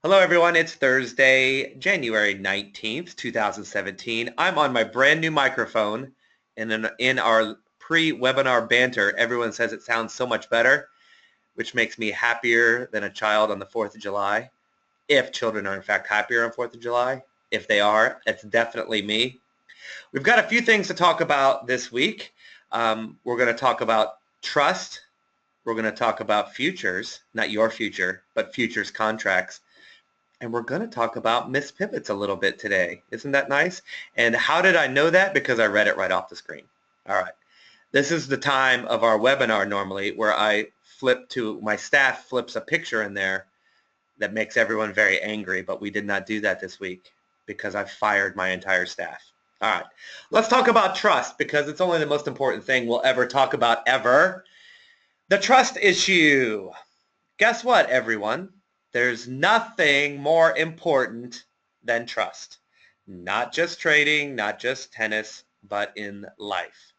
Hello everyone, it's Thursday, January 19th, 2017. I'm on my brand new microphone, and in our pre-webinar banter, everyone says it sounds so much better, which makes me happier than a child on the 4th of July. If children are in fact happier on 4th of July, if they are, it's definitely me. We've got a few things to talk about this week. We're going to talk about trust. We're going to talk about futures, not your future, but futures contracts. And we're going to talk about missed pivots a little bit today. Isn't that nice? And how did I know that? Because I read it right off the screen. All right. This is the time of our webinar normally where my staff flips a picture in there that makes everyone very angry, but we did not do that this week because I fired my entire staff. All right. Let's talk about trust because it's only the most important thing we'll ever talk about ever. The trust issue. Guess what, everyone? There's nothing more important than trust. Not just trading, not just tennis, but in life.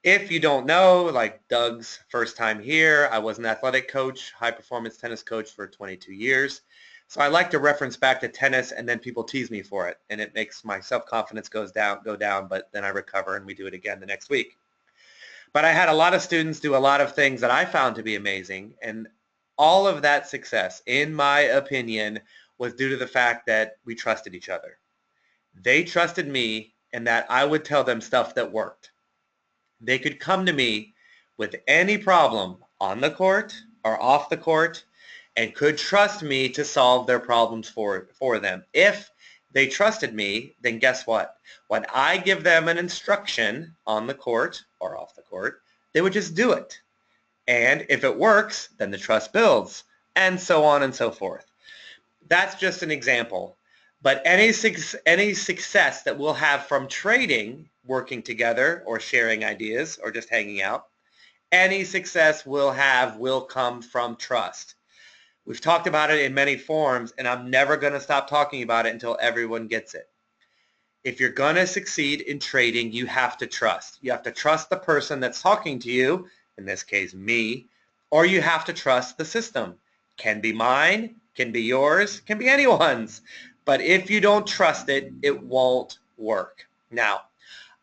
If you don't know, like Doug's first time here, I was an athletic coach, high-performance tennis coach for 22 years. So I like to reference back to tennis, and then people tease me for it, and it makes my self-confidence go down, but then I recover and we do it again the next week. But I had a lot of students do a lot of things that I found to be amazing, and all of that success, in my opinion, was due to the fact that we trusted each other. They trusted me and that I would tell them stuff that worked. They could come to me with any problem on the court or off the court and could trust me to solve their problems for them. If they trusted me, then guess what? When I give them an instruction on the court or off the court, they would just do it. And if it works, then the trust builds, and so on and so forth. That's just an example. But any success that we'll have from trading, working together, or sharing ideas, or just hanging out, any success we'll have will come from trust. We've talked about it in many forms, and I'm never going to stop talking about it until everyone gets it. If you're going to succeed in trading, you have to trust. You have to trust the person that's talking to you, in this case me, or you have to trust the system. Can be mine, can be yours, can be anyone's. But if you don't trust it, it won't work. Now,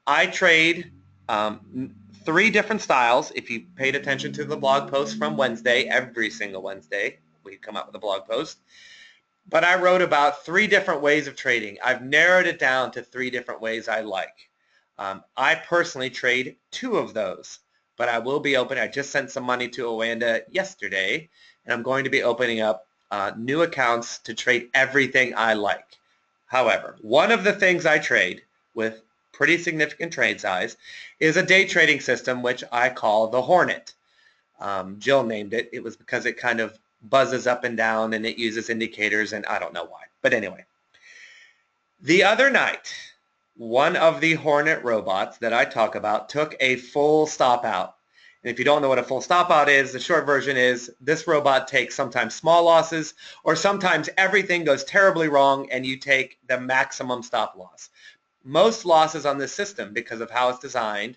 I trade 3 different styles. If you paid attention to the blog post from Wednesday, every single Wednesday, we come out with a blog post. But I wrote about 3 different ways of trading. I've narrowed it down to 3 different ways I like. I personally trade 2 of those, but I will be open. I just sent some money to Awanda yesterday, and I'm going to be opening up new accounts to trade everything I like. However, one of the things I trade with pretty significant trade size is a day trading system, which I call the Hornet. Jill named it. It was because it kind of buzzes up and down and it uses indicators, and I don't know why. But anyway, the other night, one of the Hornet robots that I talk about took a full stop out. And if you don't know what a full stop out is, the short version is this robot takes sometimes small losses, or sometimes everything goes terribly wrong and you take the maximum stop loss. Most losses on this system, because of how it's designed,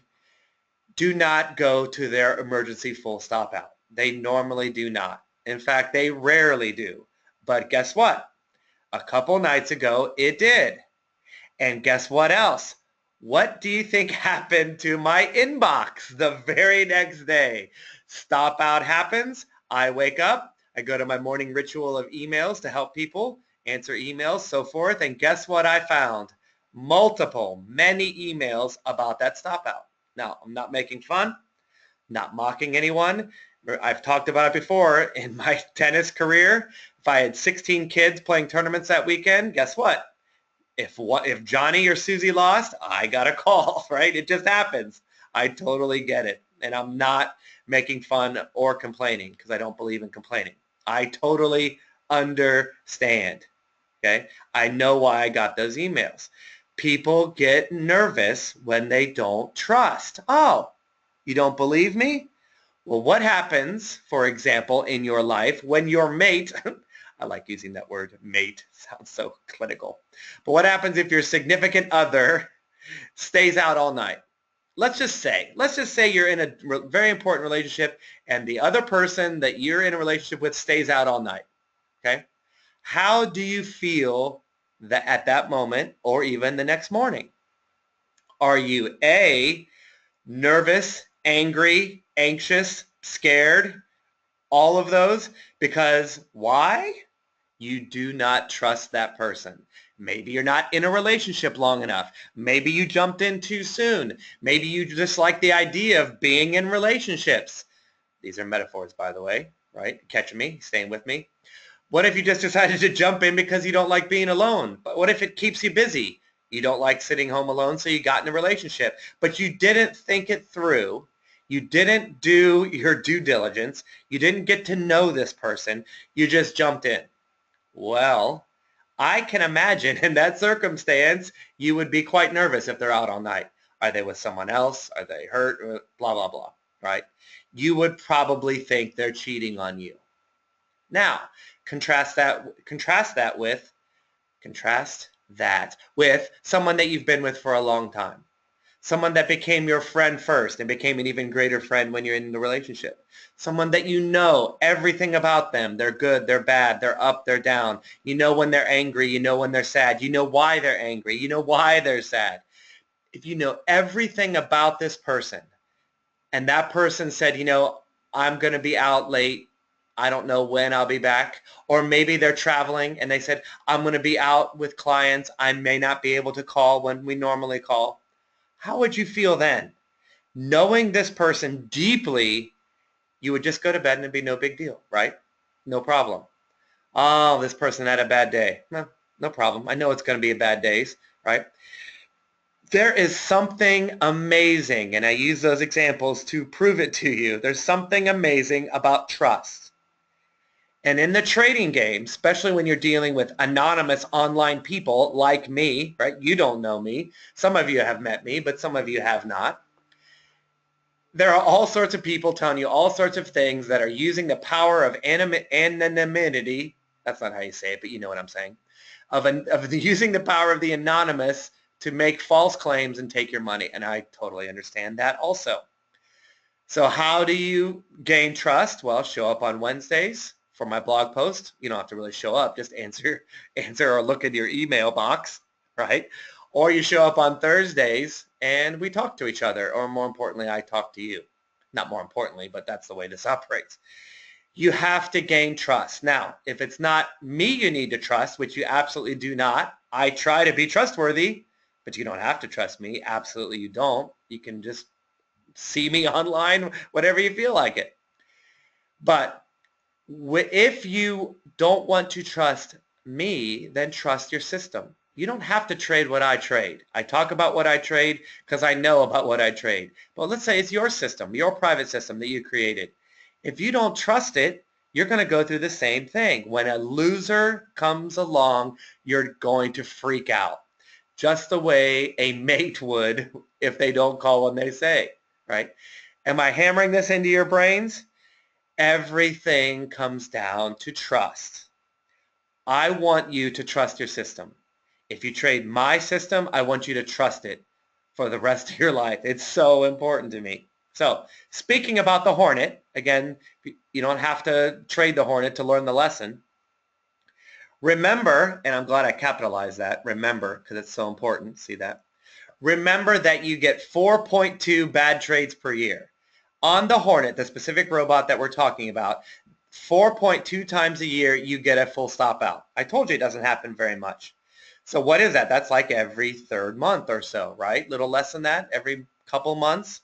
do not go to their emergency full stop out. They normally do not. In fact, they rarely do. But guess what? A couple nights ago, it did. And guess what else? What do you think happened to my inbox the very next day? Stop out happens. I wake up. I go to my morning ritual of emails to help people, answer emails, so forth. And guess what I found? Many emails about that stop out. Now, I'm not making fun, not mocking anyone. I've talked about it before. In my tennis career, if I had 16 kids playing tournaments that weekend, guess what? If Johnny or Susie lost, I got a call, right? It just happens. I totally get it. And I'm not making fun or complaining because I don't believe in complaining. I totally understand, okay? I know why I got those emails. People get nervous when they don't trust. Oh, you don't believe me? Well, what happens, for example, in your life when your mate, I like using that word, mate, sounds so clinical, but what happens if your significant other stays out all night? Let's just say you're in a very important relationship and the other person that you're in a relationship with stays out all night, okay? How do you feel that at that moment or even the next morning? Are you A, nervous, angry, anxious, scared, all of those? Because why? You do not trust that person. Maybe you're not in a relationship long enough. Maybe you jumped in too soon. Maybe you just like the idea of being in relationships. These are metaphors, by the way, right? Catching me, staying with me. What if you just decided to jump in because you don't like being alone? But what if it keeps you busy? You don't like sitting home alone, so you got in a relationship. But you didn't think it through. You didn't do your due diligence. You didn't get to know this person. You just jumped in. Well, I can imagine in that circumstance, you would be quite nervous if they're out all night. Are they with someone else? Are they hurt? Blah, blah, blah, right? You would probably think they're cheating on you. Now, contrast that with someone that you've been with for a long time. Someone that became your friend first and became an even greater friend when you're in the relationship. Someone that you know everything about them. They're good, they're bad, they're up, they're down. You know when they're angry, you know when they're sad. You know why they're angry, you know why they're sad. If you know everything about this person and that person said, I'm going to be out late, I don't know when I'll be back. Or maybe they're traveling and they said, I'm going to be out with clients. I may not be able to call when we normally call. How would you feel then? Knowing this person deeply, you would just go to bed and it'd be no big deal, right? No problem. Oh, this person had a bad day. No problem. I know it's going to be a bad days, right? There is something amazing, and I use those examples to prove it to you. There's something amazing about trust. And in the trading game, especially when you're dealing with anonymous online people like me, right? You don't know me. Some of you have met me, but some of you have not. There are all sorts of people telling you all sorts of things that are using the power of anonymity. That's not how you say it, but you know what I'm saying. Using the power of the anonymous to make false claims and take your money. And I totally understand that also. So how do you gain trust? Well, show up on Wednesdays for my blog post. You don't have to really show up. Just answer or look at your email box, right? Or you show up on Thursdays and we talk to each other. Or more importantly, I talk to you. Not more importantly, but that's the way this operates. You have to gain trust. Now, if it's not me you need to trust, which you absolutely do not, I try to be trustworthy, but you don't have to trust me. Absolutely you don't. You can just see me online, whatever you feel like it. But if you don't want to trust me, then trust your system. You don't have to trade what I trade. I talk about what I trade because I know about what I trade. But let's say it's your system, your private system that you created. If you don't trust it, you're going to go through the same thing. When a loser comes along, you're going to freak out, just the way a mate would if they don't call when they say, right? Am I hammering this into your brains? Everything comes down to trust. I want you to trust your system. If you trade my system, I want you to trust it for the rest of your life. It's so important to me. So speaking about the Hornet, again, you don't have to trade the Hornet to learn the lesson. Remember, and I'm glad I capitalized that, remember, because it's so important. See that? Remember that you get 4.2 bad trades per year. On the Hornet, the specific robot that we're talking about, 4.2 times a year you get a full stop out. I told you it doesn't happen very much. So what is that? That's like every third month or so, right? Little less than that, every couple months.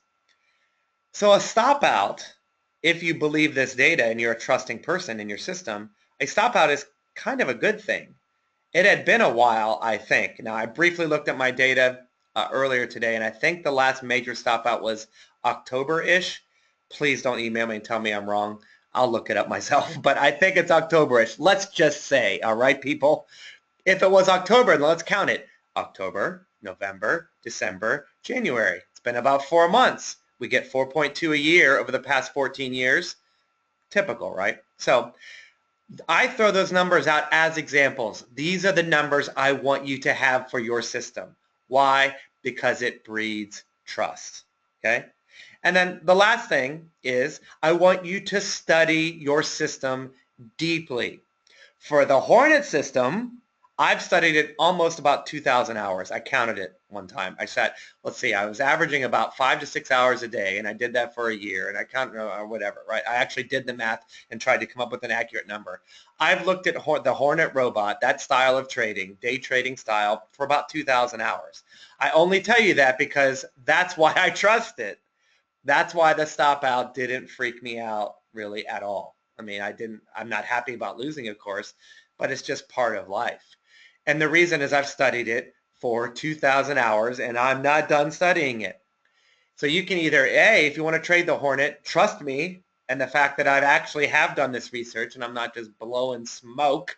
So a stop out, if you believe this data and you're a trusting person in your system, a stop out is kind of a good thing. It had been a while, I think. Now, I briefly looked at my data earlier today, and I think the last major stop out was October-ish. Please don't email me and tell me I'm wrong. I'll look it up myself, but I think it's October-ish. Let's just say, all right, people? If it was October, then let's count it. October, November, December, January. It's been about 4 months. We get 4.2 a year over the past 14 years. Typical, right? So I throw those numbers out as examples. These are the numbers I want you to have for your system. Why? Because it breeds trust. Okay? And then the last thing is I want you to study your system deeply. For the Hornet system, I've studied it almost about 2,000 hours. I counted it one time. I said, let's see, I was averaging about 5 to 6 hours a day, and I did that for a year, and I counted, or whatever, right? I actually did the math and tried to come up with an accurate number. I've looked at the Hornet robot, that style of trading, day trading style, for about 2,000 hours. I only tell you that because that's why I trust it. That's why the stop out didn't freak me out really at all. I mean, I'm not happy about losing, of course, but it's just part of life. And the reason is I've studied it for 2,000 hours and I'm not done studying it. So you can either, A, if you want to trade the Hornet, trust me and the fact that I actually have done this research and I'm not just blowing smoke,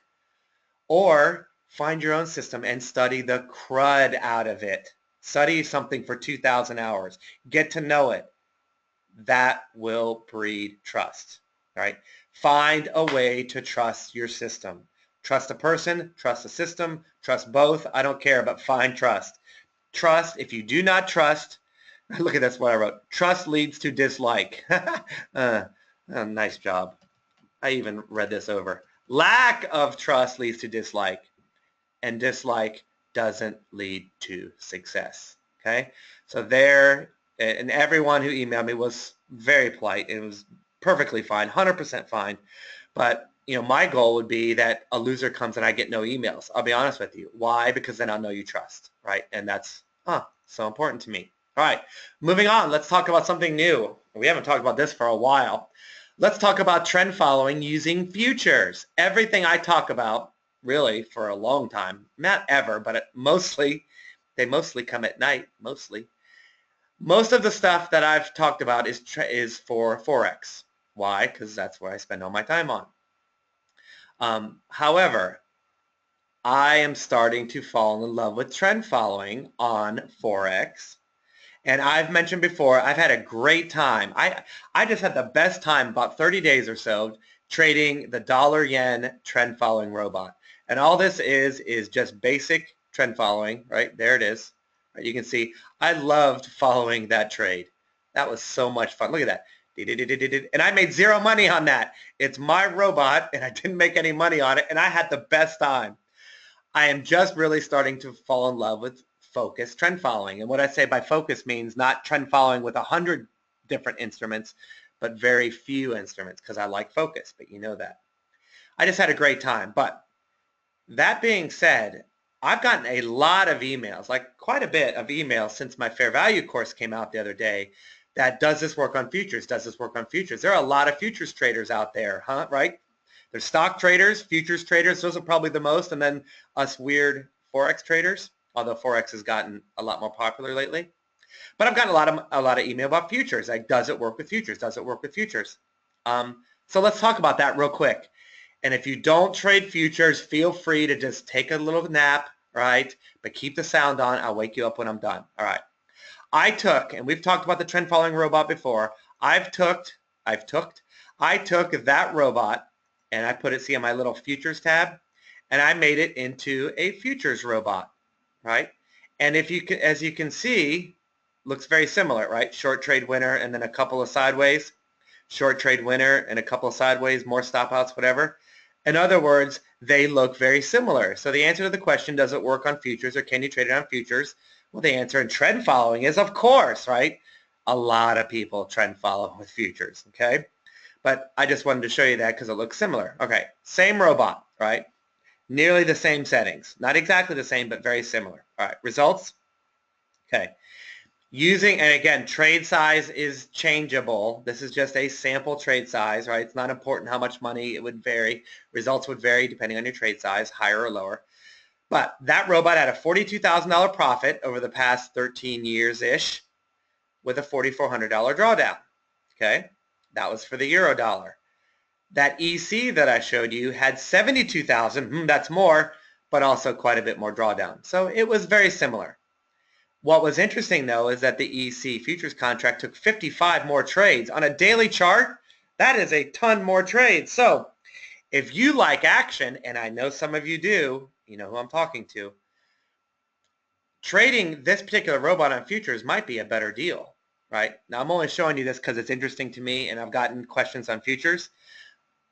or find your own system and study the crud out of it. Study something for 2,000 hours. Get to know it. That will breed trust, right? Find a way to trust your system. Trust a person, trust a system, trust both. I don't care, but find trust. Trust, if you do not trust, look at this, what I wrote. Trust leads to dislike. Nice job. I even read this over. Lack of trust leads to dislike, and dislike doesn't lead to success, okay? So there, and everyone who emailed me was very polite. It was perfectly fine, 100% fine. But, my goal would be that a loser comes and I get no emails. I'll be honest with you. Why? Because then I'll know you trust, right? And that's so important to me. All right, moving on. Let's talk about something new. We haven't talked about this for a while. Let's talk about trend following using futures. Everything I talk about, really, for a long time, not ever, but they mostly come at night, mostly. Most of the stuff that I've talked about is for Forex. Why? Because that's where I spend all my time on. However, I am starting to fall in love with trend following on Forex. And I've mentioned before, I've had a great time. I just had the best time, about 30 days or so, trading the dollar-yen trend following robot. And all this is just basic trend following, right? There it is. Right, you can see I loved following that trade. That was so much fun. Look at that. And I made zero money on that. It's my robot, and I didn't make any money on it, and I had the best time. I am just really starting to fall in love with focus trend following. And what I say by focus means not trend following with 100 different instruments, but very few instruments, because I like focus, but you know that. I just had a great time. But that being said, I've gotten a lot of emails, like quite a bit of emails since my fair value course came out the other day, that does this work on futures? Does this work on futures? There are a lot of futures traders out there, right? There's stock traders, futures traders. Those are probably the most, and then us weird Forex traders, although Forex has gotten a lot more popular lately. But I've gotten a lot of email about futures. Like, does it work with futures? Does it work with futures? So let's talk about that real quick. And if you don't trade futures, feel free to just take a little nap, right? But keep the sound on. I'll wake you up when I'm done. All right. I took, and we've talked about the trend following robot before. I took that robot and I put it, see, on my little futures tab, and I made it into a futures robot, right? And if you can, as you can see, looks very similar, right? Short trade winner and then a couple of sideways, short trade winner and a couple of sideways, more stop outs, whatever. In other words, they look very similar. So the answer to the question, does it work on futures or can you trade it on futures? Well, the answer in trend following is, of course, right? A lot of people trend follow with futures, okay? But I just wanted to show you that because it looks similar. Okay, same robot, right? Nearly the same settings. Not exactly the same, but very similar. All right, results. Okay. Using, and again, trade size is changeable. This is just a sample trade size, right? It's not important how much money. It would vary. Results would vary depending on your trade size, higher or lower. But that robot had a $42,000 profit over the past 13 years-ish with a $4,400 drawdown, okay? That was for the euro dollar. That EC that I showed you had 72,000. That's more, but also quite a bit more drawdown. So it was very similar. What was interesting, though, is that the EC futures contract took 55 more trades. On a daily chart, that is a ton more trades. So if you like action, and I know some of you do, you know who I'm talking to, trading this particular robot on futures might be a better deal, right? Now, I'm only showing you this because it's interesting to me, and I've gotten questions on futures,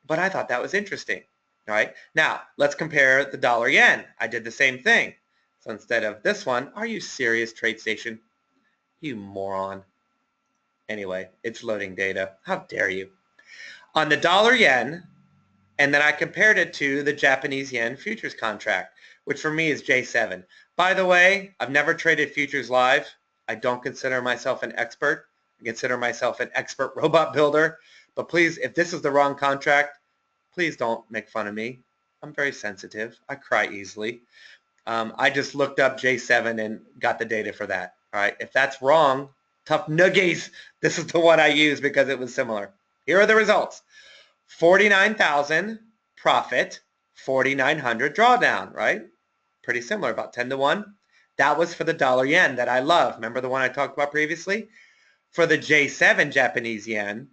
but I thought that was interesting. All right. Now, let's compare the dollar yen. I did the same thing. So instead of this one, are you serious, TradeStation? You moron. Anyway, it's loading data. How dare you? On the dollar yen, and then I compared it to the Japanese yen futures contract, which for me is J7. By the way, I've never traded futures live. I don't consider myself an expert. I consider myself an expert robot builder. But please, if this is the wrong contract, please don't make fun of me. I'm very sensitive. I cry easily. I just looked up J7 and got the data for that. All right. If that's wrong, tough noogies. This is the one I used because it was similar. Here are the results. 49,000 profit, 4,900 drawdown, right? Pretty similar, about 10 to 1. That was for the dollar yen that I love. Remember the one I talked about previously? For the J7 Japanese yen,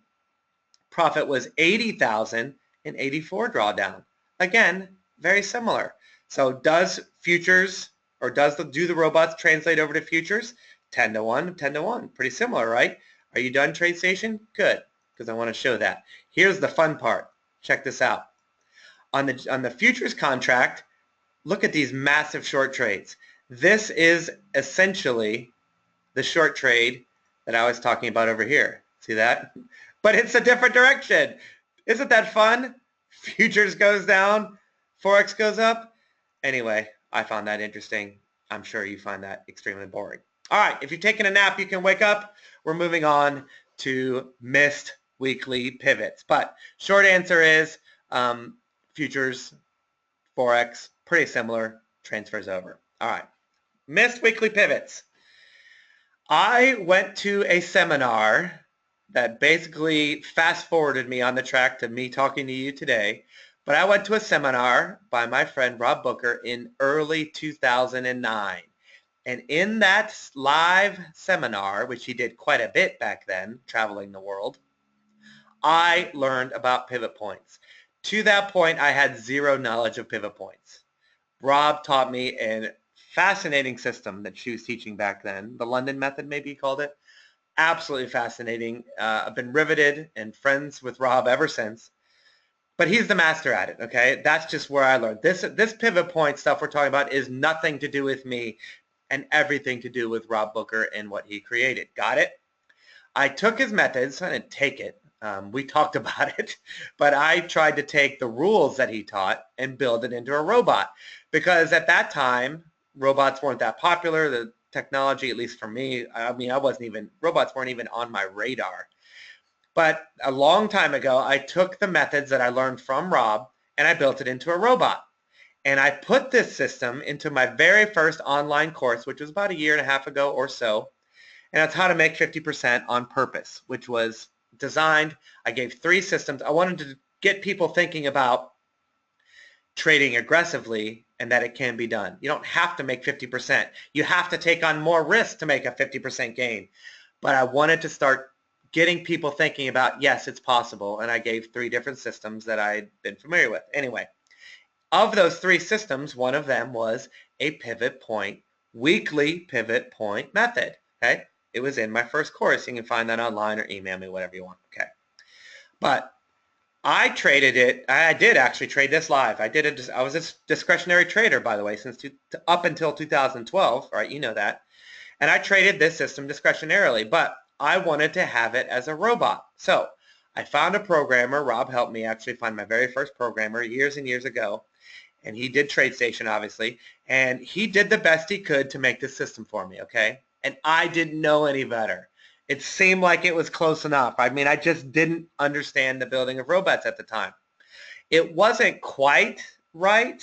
profit was 80,000 and 84 drawdown. Again, very similar. So does futures, or do the robots translate over to futures? 10 to 1, 10 to 1. Pretty similar, right? Are you done, TradeStation? Good, because I want to show that. Here's the fun part. Check this out. On the futures contract, look at these massive short trades. This is essentially the short trade that I was talking about over here. See that? But it's a different direction. Isn't that fun? Futures goes down, Forex goes up. Anyway, I found that interesting. I'm sure you find that extremely boring. All right, if you're taking a nap, you can wake up. We're moving on to missed weekly pivots. But short answer is futures, Forex, pretty similar, transfers over. All right, missed weekly pivots. I went to a seminar that basically fast forwarded me on the track to me talking to you today. But I went to a seminar by my friend Rob Booker in early 2009. And in that live seminar, which he did quite a bit back then, traveling the world, I learned about pivot points. To that point, I had zero knowledge of pivot points. Rob taught me a fascinating system that she was teaching back then. The London method, maybe he called it. Absolutely fascinating. I've been riveted and friends with Rob ever since. But he's the master at it, okay? That's just where I learned. This pivot point stuff we're talking about is nothing to do with me and everything to do with Rob Booker and what he created. Got it? I took his methods. I didn't take it. We talked about it. But I tried to take the rules that he taught and build it into a robot. Because at that time, robots weren't that popular. The technology, at least for me, I mean, robots weren't even on my radar. But a long time ago, I took the methods that I learned from Rob and I built it into a robot. And I put this system into my very first online course, which was about a year and a half ago or so. And that's how to make 50% on purpose, which was designed. I gave 3 systems. I wanted to get people thinking about trading aggressively and that it can be done. You don't have to make 50%. You have to take on more risk to make a 50% gain. But I wanted to start getting people thinking about, yes, it's possible. And I gave 3 different systems that I'd been familiar with. Anyway, of those 3 systems, one of them was a pivot point, weekly pivot point method. Okay. It was in my first course. You can find that online or email me, whatever you want. Okay. But I traded it. I did actually trade this live. I was a discretionary trader, by the way, up until 2012. Right. You know that. And I traded this system discretionarily, but I wanted to have it as a robot. So I found a programmer. Rob helped me actually find my very first programmer years and years ago. And he did TradeStation, obviously. And he did the best he could to make this system for me, okay? And I didn't know any better. It seemed like it was close enough. I mean, I just didn't understand the building of robots at the time. It wasn't quite right,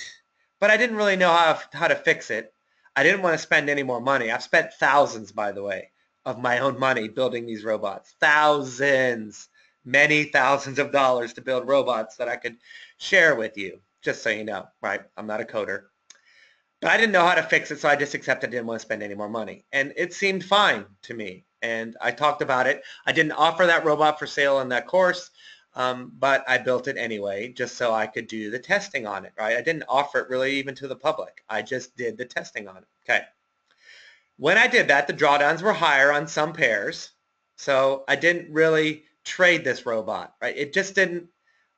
but I didn't really know how to fix it. I didn't want to spend any more money. I've spent thousands, by the way, of my own money building these robots. Thousands, many thousands of dollars to build robots that I could share with you, just so you know, right? I'm not a coder. But I didn't know how to fix it, so I just accepted I didn't want to spend any more money. And it seemed fine to me. And I talked about it. I didn't offer that robot for sale in that course, but I built it anyway just so I could do the testing on it, right? I didn't offer it really even to the public. I just did the testing on it. Okay. When I did that, the drawdowns were higher on some pairs, so I didn't really trade this robot, right? It just didn't,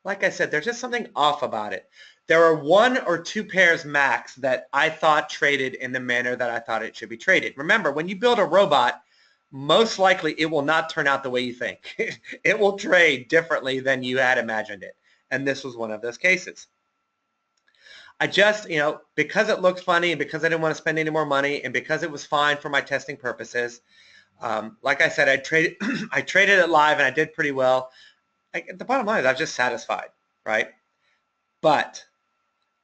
like I said, there's just something off about it. There are 1 or 2 pairs max that I thought traded in the manner that I thought it should be traded. Remember, when you build a robot, most likely it will not turn out the way you think. It will trade differently than you had imagined it. And this was one of those cases. I just, because it looked funny and because I didn't want to spend any more money and because it was fine for my testing purposes, like I said, I traded, I traded it live and I did pretty well. The bottom line is I was just satisfied, right? But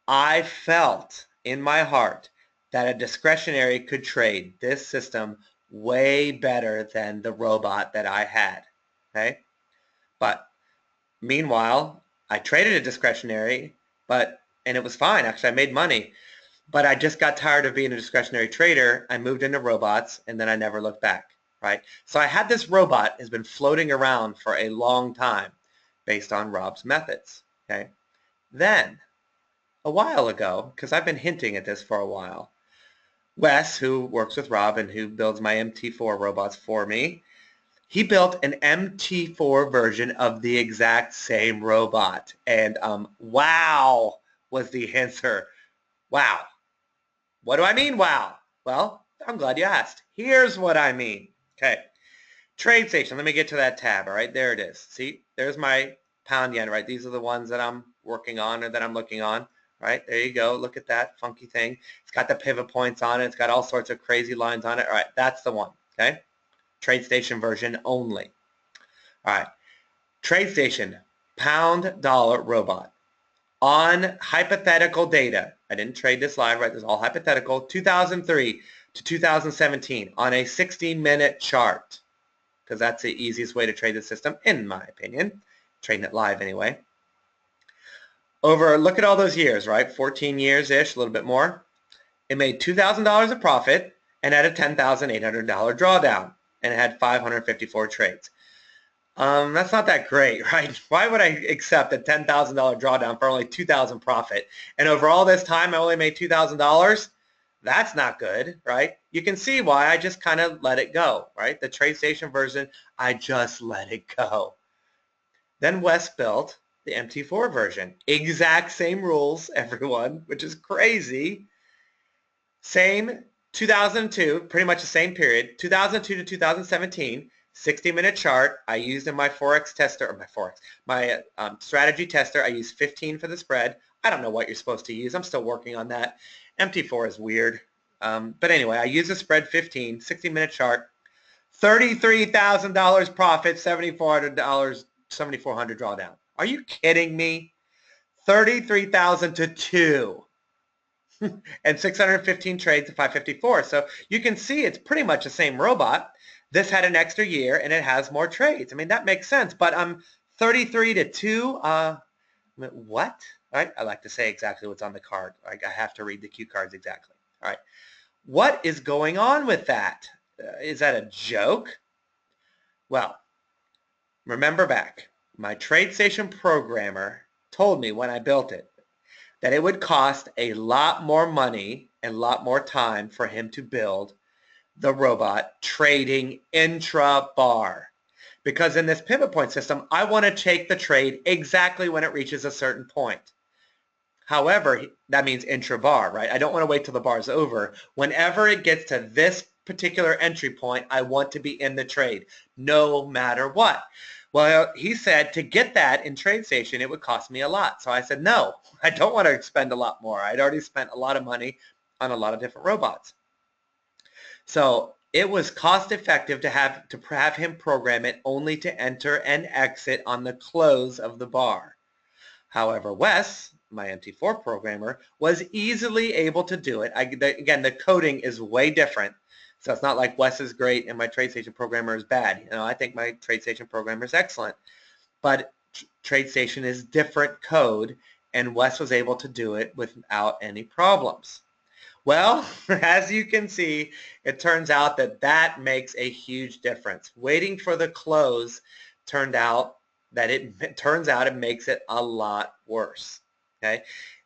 I felt in my heart that a discretionary could trade this system way better than the robot that I had, okay? But meanwhile, I traded a discretionary, and it was fine. Actually, I made money, but I just got tired of being a discretionary trader. I moved into robots, and then I never looked back, right? So I had this robot has been floating around for a long time based on Rob's methods, okay? Then, a while ago, because I've been hinting at this for a while, Wes, who works with Rob and who builds my MP4 robots for me, he built an MT4 version of the exact same robot. And wow was the answer. Wow. What do I mean, wow? Well, I'm glad you asked. Here's what I mean. Okay. TradeStation. Let me get to that tab. All right, there it is. See, there's my pound yen, right? These are the ones that I'm working on or that I'm looking on. Right, there you go. Look at that funky thing. It's got the pivot points on it. It's got all sorts of crazy lines on it. All right, that's the one. Okay. TradeStation version only. All right. TradeStation, pound dollar robot. On hypothetical data, I didn't trade this live, right? This is all hypothetical. 2003 to 2017 on a 60-minute chart, because that's the easiest way to trade the system, in my opinion. Trading it live anyway. Look at all those years, right? 14 years-ish, a little bit more. It made $2,000 of profit and had a $10,800 drawdown, and it had 554 trades. That's not that great, right? Why would I accept a $10,000 drawdown for only $2,000 profit? And over all this time, I only made $2,000? That's not good, right? You can see why I just kind of let it go, right? The TradeStation version, I just let it go. Then Wes built the MT4 version. Exact same rules, everyone, which is crazy. Same 2002, pretty much the same period, 2002 to 2017, 60-minute chart. I used in my Forex tester, or my strategy tester, I used 15 for the spread. I don't know what you're supposed to use. I'm still working on that. MT4 is weird. But anyway, I used the spread 15, 60-minute chart, $33,000 profit, $7,400 drawdown. Are you kidding me? 33,000 to 2 and 615 trades at 554. So you can see it's pretty much the same robot. This had an extra year and it has more trades. I mean, that makes sense, but 33 to 2, what? All right, I like to say exactly what's on the card. I have to read the cue cards exactly. All right, what is going on with that? Is that a joke? Well, remember back, my TradeStation programmer told me when I built it that it would cost a lot more money and a lot more time for him to build the robot trading intra-bar. Because in this pivot point system, I want to take the trade exactly when it reaches a certain point. However, that means intra-bar, right? I don't want to wait till the bar is over. Whenever it gets to this particular entry point, I want to be in the trade, no matter what. Well, he said to get that in TradeStation, it would cost me a lot. So I said, no, I don't want to spend a lot more. I'd already spent a lot of money on a lot of different robots. So it was cost effective to have him program it only to enter and exit on the close of the bar. However, Wes, my MT4 programmer, was easily able to do it. Again, the coding is way different. So it's not like Wes is great and my TradeStation programmer is bad. I think my TradeStation programmer is excellent. But TradeStation is different code, and Wes was able to do it without any problems. Well, as you can see, it turns out that makes a huge difference. Waiting for the close turned out that it makes it a lot worse. Okay.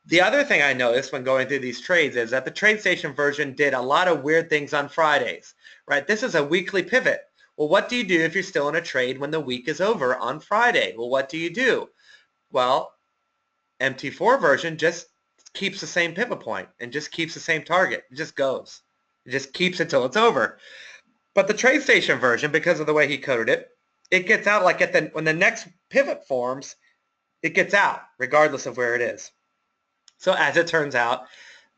The other thing I noticed when going through these trades is that the TradeStation version did a lot of weird things on Fridays, right? This is a weekly pivot. Well, what do you do if you're still in a trade when the week is over on Friday? Well, what do you do? Well, MT4 version just keeps the same pivot point and just keeps the same target. It just goes. It just keeps it till it's over. But the TradeStation version, because of the way he coded it, it gets out like when the next pivot forms, it gets out regardless of where it is. So as it turns out,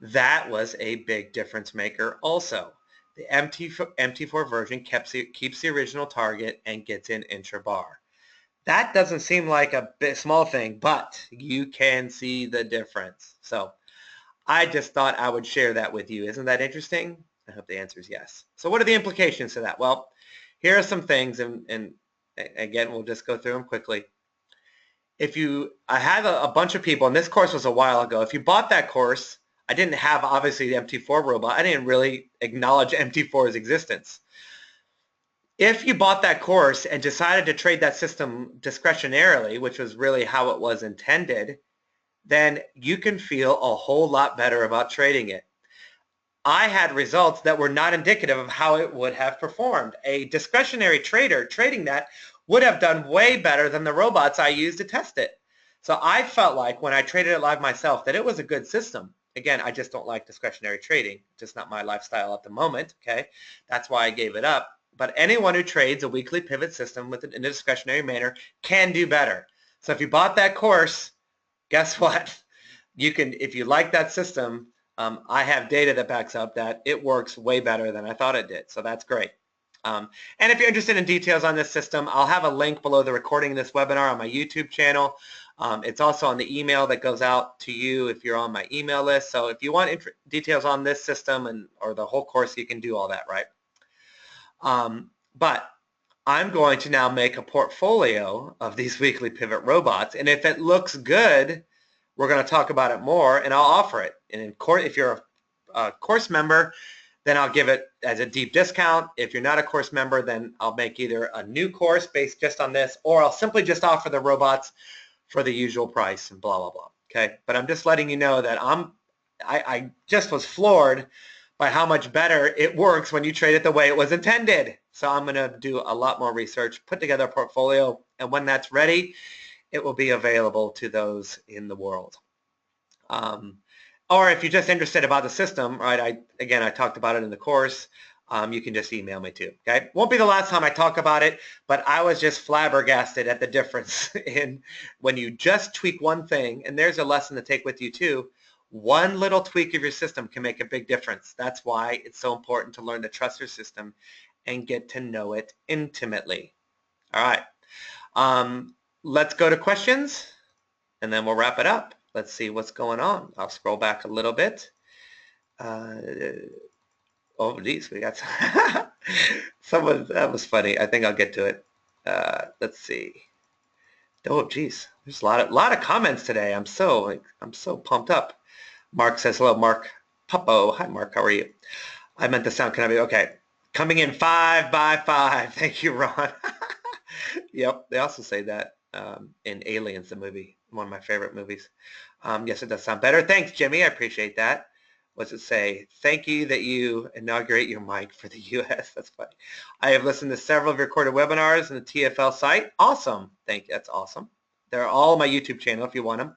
that was a big difference maker also. The MT4 version keeps the original target and gets in intra-bar. That doesn't seem like a small thing, but you can see the difference. So I just thought I would share that with you. Isn't that interesting? I hope the answer is yes. So what are the implications to that? Well, here are some things, and again, we'll just go through them quickly. I had a bunch of people, and this course was a while ago. If you bought that course, I didn't have, obviously, the MT4 robot. I didn't really acknowledge MT4's existence. If you bought that course and decided to trade that system discretionarily, which was really how it was intended, then you can feel a whole lot better about trading it. I had results that were not indicative of how it would have performed. A discretionary trader trading that would have done way better than the robots I used to test it. So I felt like when I traded it live myself that it was a good system. Again, I just don't like discretionary trading. Just not my lifestyle at the moment, okay? That's why I gave it up. But anyone who trades a weekly pivot system in a discretionary manner can do better. So if you bought that course, guess what? You can, if you like that system, I have data that backs up that it works way better than I thought it did. So that's great. And if you're interested in details on this system, I'll have a link below the recording of this webinar on my YouTube channel. It's also on the email that goes out to you if you're on my email list. So if you want details on this system or the whole course, you can do all that, right? But I'm going to now make a portfolio of these weekly pivot robots. And if it looks good, we're going to talk about it more, and I'll offer it. And if you're a course member, then I'll give it as a deep discount. If you're not a course member, then I'll make either a new course based just on this, or I'll simply just offer the robots for the usual price and blah, blah, blah. Okay, but I'm just letting you know that I just was floored by how much better it works when you trade it the way it was intended. So I'm going to do a lot more research, put together a portfolio, and when that's ready, it will be available to those in the world. Or if you're just interested about the system, right? I talked about it in the course. You can just email me too. Okay, won't be the last time I talk about it, but I was just flabbergasted at the difference in when you just tweak one thing. And there's a lesson to take with you too. One little tweak of your system can make a big difference. That's why it's so important to learn to trust your system and get to know it intimately. All right. Let's go to questions, and then we'll wrap it up. Let's see what's going on. I'll scroll back a little bit. Oh, geez, we got someone. That was funny. I think I'll get to it. Let's see. Oh, geez, there's a lot of comments today. I'm so pumped up. Mark says hello, Mark Puppo. Hi, Mark. How are you? I meant the sound. Can I be okay? Coming in 5 by 5. Thank you, Ron. Yep. They also say that in Aliens, the movie, one of my favorite movies. Yes, it does sound better. Thanks, Jimmy. I appreciate that. What's it say? Thank you that you inaugurate your mic for the U.S. That's funny. I have listened to several of your recorded webinars on the TFL site. Awesome. Thank you. That's awesome. They're all on my YouTube channel if you want them.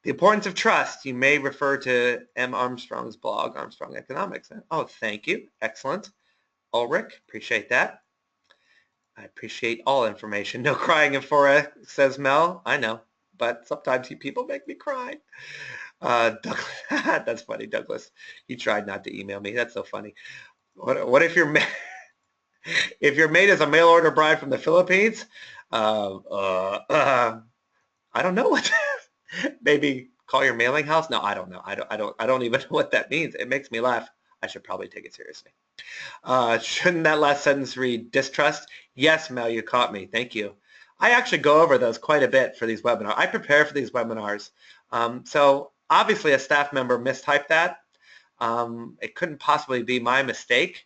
The importance of trust. You may refer to M. Armstrong's blog, Armstrong Economics. Oh, thank you. Excellent. Ulrich, appreciate that. I appreciate all information. No crying in Forex, says Mel. I know, but sometimes you people make me cry. Douglas, that's funny, Douglas. You tried not to email me. That's so funny. What if your if your mate is a mail order bride from the Philippines? I don't know what. Maybe call your mailing house. No, I don't know. I don't even know what that means. It makes me laugh. I should probably take it seriously. Shouldn't that last sentence read distrust? Yes, Mel, you caught me. Thank you. I actually go over those quite a bit for these webinars. I prepare for these webinars. So obviously a staff member mistyped that. It couldn't possibly be my mistake.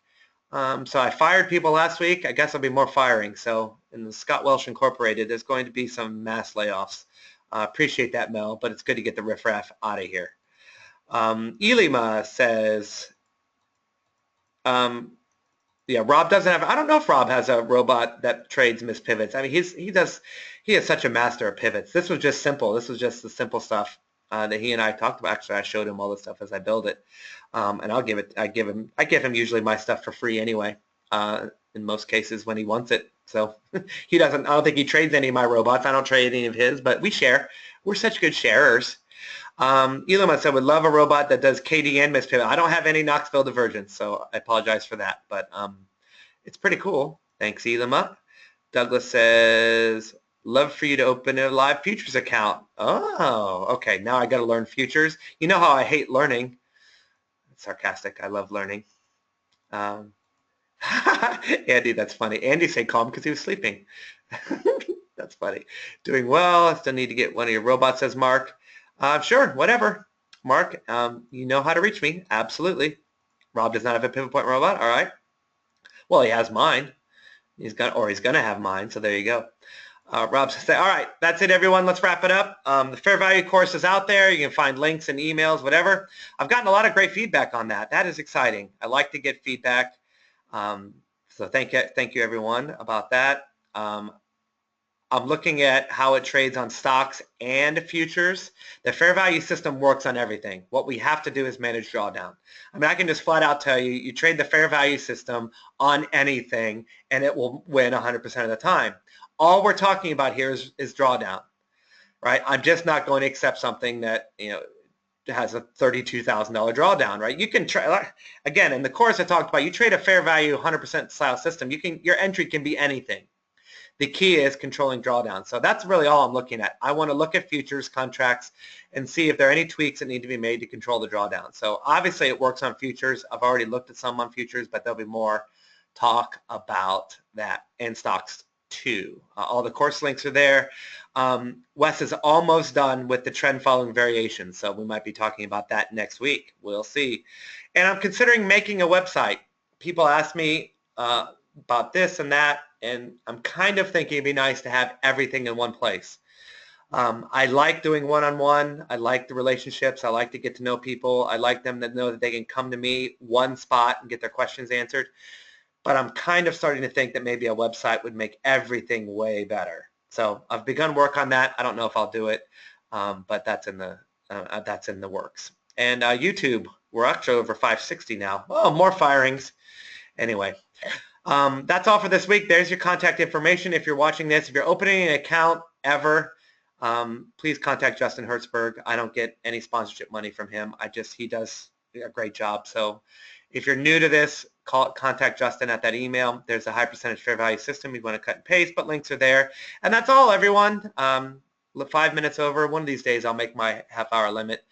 So I fired people last week. I guess there'll be more firing. So in the Scott Welsh Incorporated, there's going to be some mass layoffs. Appreciate that, Mel, but it's good to get the riffraff out of here. Elima says, Yeah, Rob doesn't have. I don't know if Rob has a robot that trades mispivots. I mean, he is such a master of pivots. This was just simple. This was just the simple stuff that he and I talked about. Actually, I showed him all the stuff as I build it, and I give him usually my stuff for free anyway. In most cases when he wants it. So he doesn't. I don't think he trades any of my robots. I don't trade any of his, but we share. We're such good sharers. Elon said, would love a robot that does KD and mispivot. I don't have any Knoxville divergence, so I apologize for that. But it's pretty cool. Thanks, Elon. Douglas says, love for you to open a live futures account. Oh, okay. Now I got to learn futures. You know how I hate learning. It's sarcastic. I love learning. Andy, that's funny. Andy said calm because he was sleeping. That's funny. Doing well. I still need to get one of your robots, says Mark. Sure, whatever. Mark, you know how to reach me. Absolutely. Rob does not have a pivot point robot. All right. Well, he has mine. He's going to have mine. So there you go. Rob says, all right, that's it, everyone. Let's wrap it up. The Fair Value course is out there. You can find links and emails, whatever. I've gotten a lot of great feedback on that. That is exciting. I like to get feedback. So thank you, everyone, about that. I'm looking at how it trades on stocks and futures. The fair value system works on everything. What we have to do is manage drawdown. I mean, I can just flat out tell you, you trade the fair value system on anything and it will win 100% of the time. All we're talking about here is drawdown, right? I'm just not going to accept something that, has a $32,000 drawdown, right? You can try, again, in the course I talked about, you trade a fair value 100% style system. Your entry can be anything. The key is controlling drawdown. So that's really all I'm looking at. I want to look at futures contracts and see if there are any tweaks that need to be made to control the drawdown. So obviously it works on futures. I've already looked at some on futures, but there'll be more talk about that and stocks too. All the course links are there. Wes is almost done with the trend following variation. So we might be talking about that next week. We'll see. And I'm considering making a website. People ask me about this and that. And I'm kind of thinking it'd be nice to have everything in one place. I like doing one-on-one. I like the relationships. I like to get to know people. I like them to know that they can come to me one spot and get their questions answered. But I'm kind of starting to think that maybe a website would make everything way better. So I've begun work on that. I don't know if I'll do it, but that's in the works. And YouTube, we're actually over 560 now. Oh, more firings. Anyway. That's all for this week. There's your contact information. If you're watching this, if you're opening an account ever, please contact Justin Hertzberg. I don't get any sponsorship money from him. He does a great job. So if you're new to this, contact Justin at that email. There's a high percentage fair value system. You want to cut and paste, but links are there. And that's all, everyone. 5 minutes over. One of these days, I'll make my half-hour limit.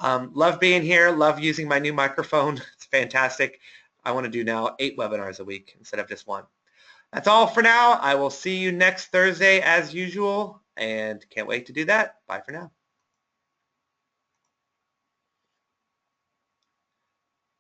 Love being here. Love using my new microphone. It's fantastic. I want to do now 8 webinars a week instead of just 1. That's all for now. I will see you next Thursday as usual and can't wait to do that. Bye for now.